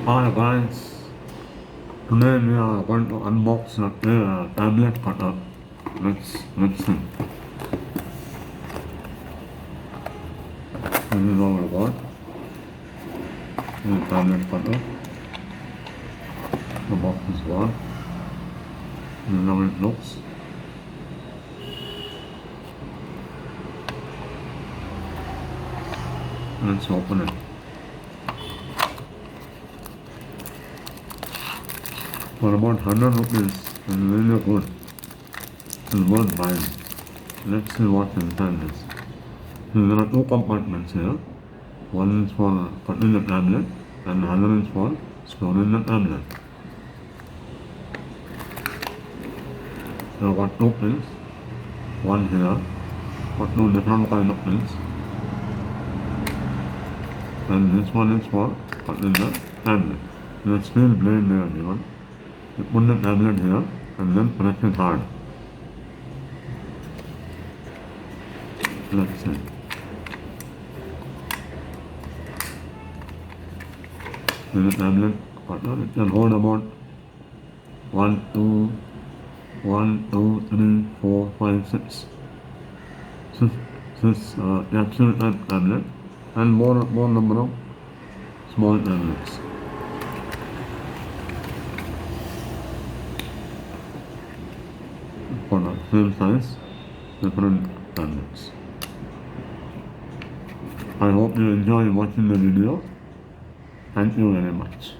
Hi guys, today we are going to unbox the tablet cutter. Let's see. This is all I got. This is tablet cutter. The box is gone. This is how it looks. Let's open it. For about 100 rupees, it's really good. It's worth buying. Let's see what's inside this. So there are two compartments here. One is for cutting the tablet and the other is for storing the tablet. So I've got two pins. One here for two different kind of pins. And this one is for cutting the tablet. The steel blade there given. You put the tablet here and then press it hard. Let's see. With the tablet cutter, it can hold about 1, 2, 3, 4, 5, 6. Six capsule type tablet and more number of small tablets. For the same size, different tablets. I hope you enjoy watching the video. Thank you very much.